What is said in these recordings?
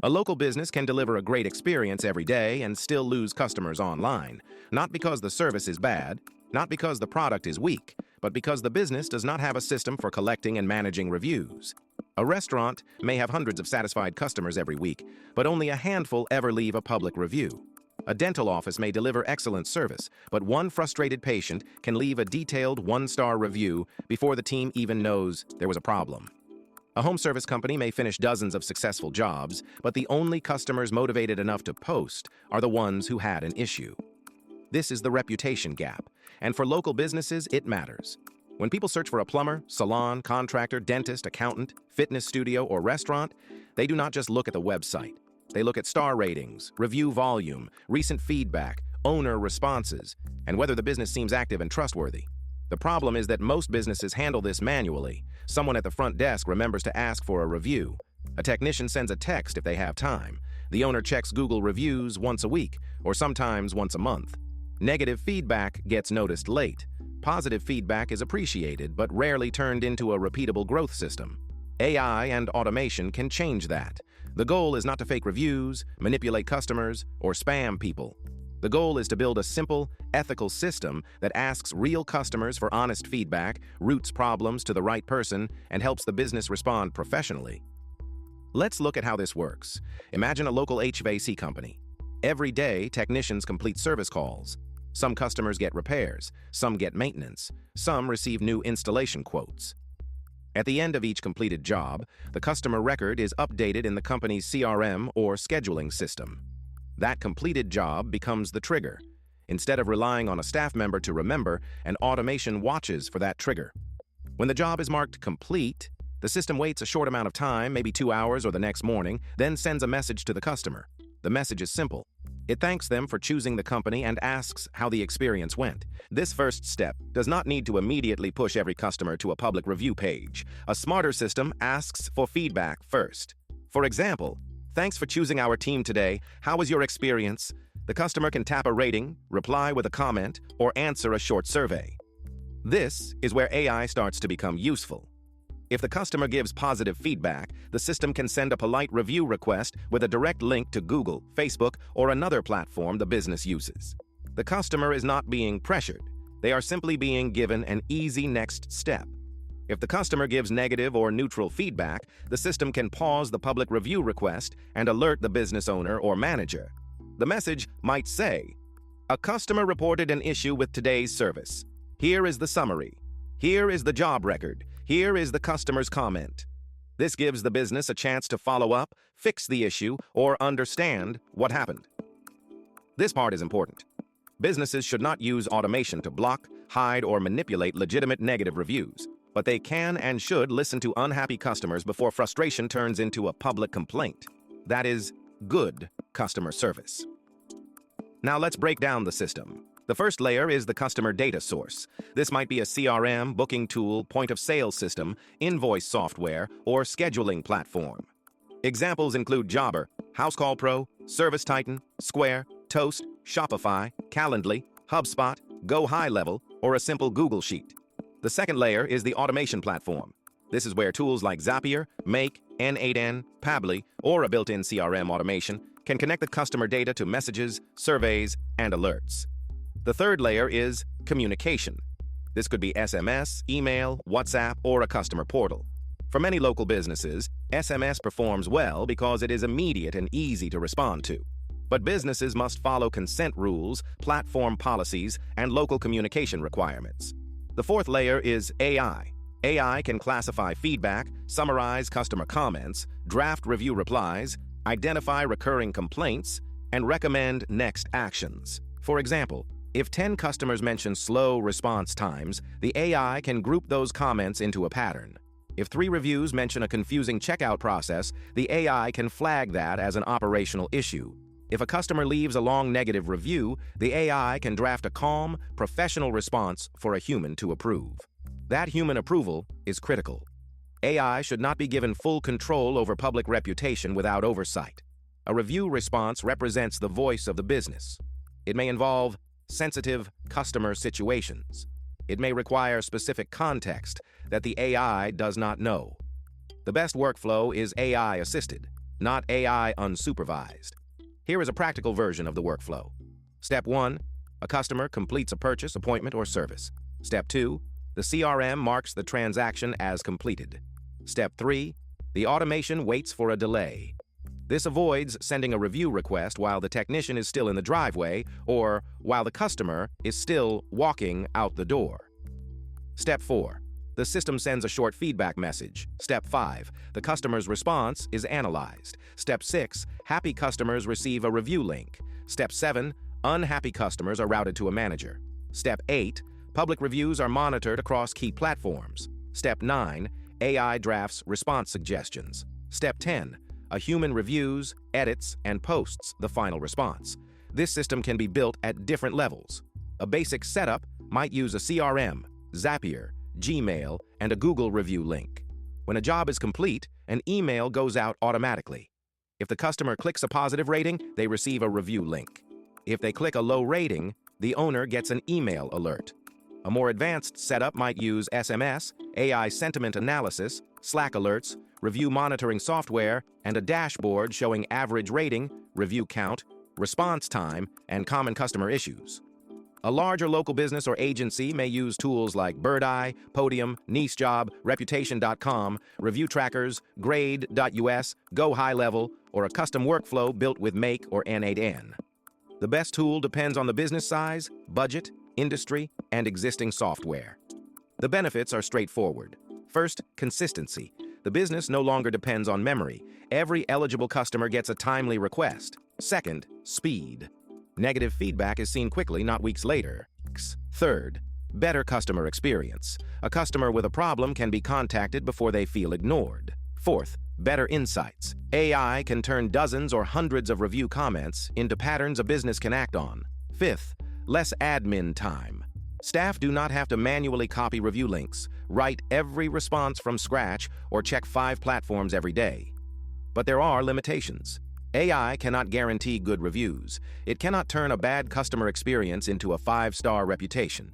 A local business can deliver a great experience every day and still lose customers online, not because the service is bad, not because the product is weak, but because the business does not have a system for collecting and managing reviews. A restaurant may have hundreds of satisfied customers every week, but only a handful ever leave a public review. A dental office may deliver excellent service, but one frustrated patient can leave a detailed one-star review before the team even knows there was a problem. A home service company may finish dozens of successful jobs, but the only customers motivated enough to post are the ones who had an issue. This is the reputation gap, and for local businesses, it matters. When people search for a plumber, salon, contractor, dentist, accountant, fitness studio, or restaurant, they do not just look at the website. They look at star ratings, review volume, recent feedback, owner responses, and whether the business seems active and trustworthy. The problem is that most businesses handle this manually. Someone at the front desk remembers to ask for a review. A technician sends a text if they have time. The owner checks Google reviews once a week, or sometimes once a month. Negative feedback gets noticed late. Positive feedback is appreciated, but rarely turned into a repeatable growth system. AI and automation can change that. The goal is not to fake reviews, manipulate customers, or spam people. The goal is to build a simple, ethical system that asks real customers for honest feedback, routes problems to the right person, and helps the business respond professionally. Let's look at how this works. Imagine a local HVAC company. Every day, technicians complete service calls. Some customers get repairs, some get maintenance, some receive new installation quotes. At the end of each completed job, the customer record is updated in the company's CRM or scheduling system. That completed job becomes the trigger. Instead of relying on a staff member to remember, an automation watches for that trigger. When the job is marked complete, the system waits a short amount of time, maybe 2 hours or the next morning, then sends a message to the customer. The message is simple. It thanks them for choosing the company and asks how the experience went. This first step does not need to immediately push every customer to a public review page. A smarter system asks for feedback first. For example, "Thanks for choosing our team today. How was your experience?" The customer can tap a rating, reply with a comment, or answer a short survey. This is where AI starts to become useful. If the customer gives positive feedback, the system can send a polite review request with a direct link to Google, Facebook, or another platform the business uses. The customer is not being pressured. They are simply being given an easy next step. If the customer gives negative or neutral feedback, the system can pause the public review request and alert the business owner or manager. The message might say, "A customer reported an issue with today's service. Here is the summary. Here is the job record. Here is the customer's comment." This gives the business a chance to follow up, fix the issue, or understand what happened. This part is important. Businesses should not use automation to block, hide, or manipulate legitimate negative reviews, but they can and should listen to unhappy customers before frustration turns into a public complaint. That is good customer service. Now let's break down the system. The first layer is the customer data source. This might be a CRM, booking tool, point-of-sale system, invoice software, or scheduling platform. Examples include Jobber, Housecall Pro, Service Titan, Square, Toast, Shopify, Calendly, HubSpot, Go High Level, or a simple Google Sheet. The second layer is the automation platform. This is where tools like Zapier, Make, N8N, Pabbly, or a built-in CRM automation can connect the customer data to messages, surveys, and alerts. The third layer is communication. This could be SMS, email, WhatsApp, or a customer portal. For many local businesses, SMS performs well because it is immediate and easy to respond to. But businesses must follow consent rules, platform policies, and local communication requirements. The fourth layer is AI. AI can classify feedback, summarize customer comments, draft review replies, identify recurring complaints, and recommend next actions. For example, if 10 customers mention slow response times, the AI can group those comments into a pattern. If 3 reviews mention a confusing checkout process, the AI can flag that as an operational issue. If a customer leaves a long negative review, the AI can draft a calm, professional response for a human to approve. That human approval is critical. AI should not be given full control over public reputation without oversight. A review response represents the voice of the business. It may involve sensitive customer situations. It may require specific context that the AI does not know. The best workflow is AI-assisted. not AI unsupervised. Here is a practical version of the workflow. Step 1. A customer completes a purchase, appointment, or service. Step 2. The CRM marks the transaction as completed. Step 3. The automation waits for a delay. This avoids sending a review request while the technician is still in the driveway or while the customer is still walking out the door. Step 4. The system sends a short feedback message. Step 5. The customer's response is analyzed. Step 6. Happy customers receive a review link. Step 7. Unhappy customers are routed to a manager. Step 8. Public reviews are monitored across key platforms. Step 9. AI drafts response suggestions. Step 10. A human reviews, edits, and posts the final response. This system can be built at different levels. A basic setup might use a CRM, Zapier, Gmail, and a Google review link. When a job is complete, an email goes out automatically. If the customer clicks a positive rating, they receive a review link. If they click a low rating, the owner gets an email alert. A more advanced setup might use SMS, AI sentiment analysis, Slack alerts, review monitoring software, and a dashboard showing average rating, review count, response time, and common customer issues. A larger local business or agency may use tools like Birdeye, Podium, NicheJob, Reputation.com, review trackers, Grade.us, Go High Level, or a custom workflow built with Make or N8N. The best tool depends on the business size, budget, industry, and existing software. The benefits are straightforward. First, consistency. The business no longer depends on memory. Every eligible customer gets a timely request. Second, speed. Negative feedback is seen quickly, not weeks later. Third, better customer experience. A customer with a problem can be contacted before they feel ignored. Fourth, better insights. AI can turn dozens or hundreds of review comments into patterns a business can act on. Fifth, less admin time. Staff do not have to manually copy review links, write every response from scratch, or check 5 platforms every day. But there are limitations. AI cannot guarantee good reviews. It cannot turn a bad customer experience into a 5-star reputation.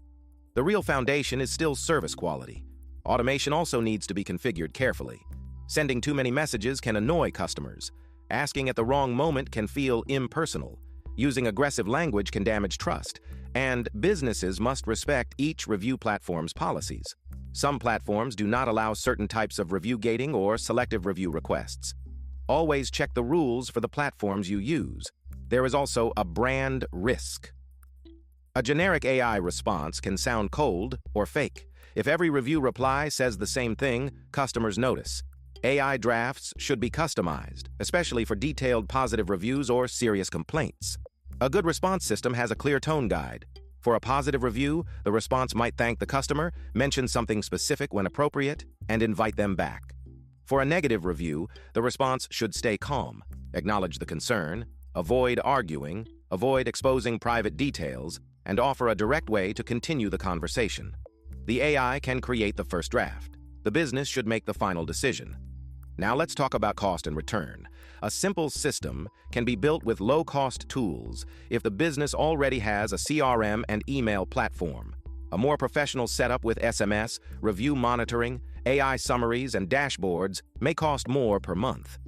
The real foundation is still service quality. Automation also needs to be configured carefully. Sending too many messages can annoy customers. Asking at the wrong moment can feel impersonal. Using aggressive language can damage trust. And businesses must respect each review platform's policies. Some platforms do not allow certain types of review gating or selective review requests. Always check the rules for the platforms you use. There is also a brand risk. A generic AI response can sound cold or fake. If every review reply says the same thing, customers notice. AI drafts should be customized, especially for detailed positive reviews or serious complaints. A good response system has a clear tone guide. For a positive review, the response might thank the customer, mention something specific when appropriate, and invite them back. For a negative review, the response should stay calm, acknowledge the concern, avoid arguing, avoid exposing private details, and offer a direct way to continue the conversation. The AI can create the first draft. The business should make the final decision. Now let's talk about cost and return. A simple system can be built with low-cost tools if the business already has a CRM and email platform. A more professional setup with SMS, review monitoring, AI summaries, and dashboards may cost more per month.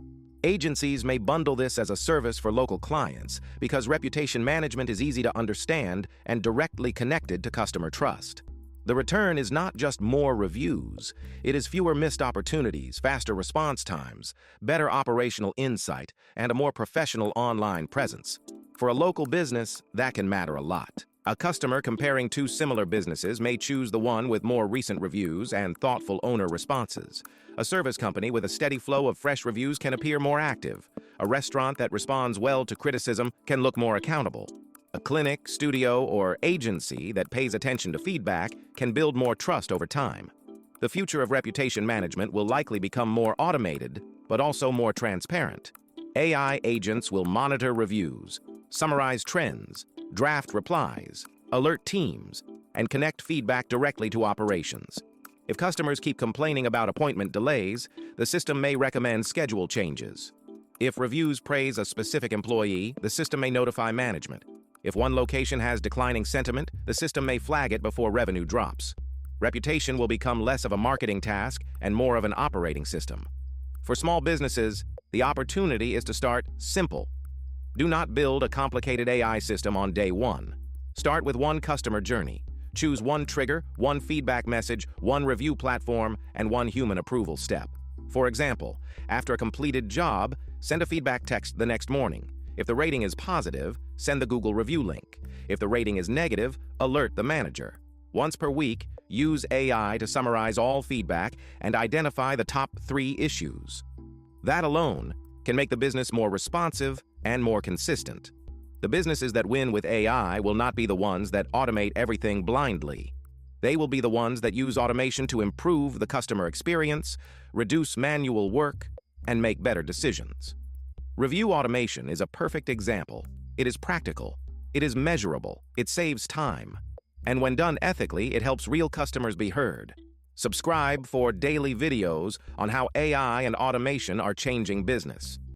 Agencies may bundle this as a service for local clients because reputation management is easy to understand and directly connected to customer trust. The return is not just more reviews. It is fewer missed opportunities, faster response times, better operational insight, and a more professional online presence. For a local business, that can matter a lot. A customer comparing 2 similar businesses may choose the one with more recent reviews and thoughtful owner responses. A service company with a steady flow of fresh reviews can appear more active. A restaurant that responds well to criticism can look more accountable. A clinic, studio, or agency that pays attention to feedback can build more trust over time. The future of reputation management will likely become more automated, but also more transparent. AI agents will monitor reviews, summarize trends, draft replies, alert teams, and connect feedback directly to operations. If customers keep complaining about appointment delays, the system may recommend schedule changes. If reviews praise a specific employee, the system may notify management. If one location has declining sentiment, the system may flag it before revenue drops. Reputation will become less of a marketing task and more of an operating system. For small businesses, The opportunity is to start simple. Do not build a complicated AI system on day one. Start with one customer journey. Choose one trigger, one feedback message, one review platform, and one human approval step. For example, after a completed job, send a feedback text the next morning. If the rating is positive, send the Google review link. If the rating is negative, alert the manager. Once per week, use AI to summarize all feedback and identify the top 3 issues. That alone can make the business more responsive and more consistent. The businesses that win with AI will not be the ones that automate everything blindly. They will be the ones that use automation to improve the customer experience, reduce manual work, and make better decisions. Review automation is a perfect example. It is practical, it is measurable, it saves time, and when done ethically, it helps real customers be heard. Subscribe for daily videos on how AI and automation are changing business.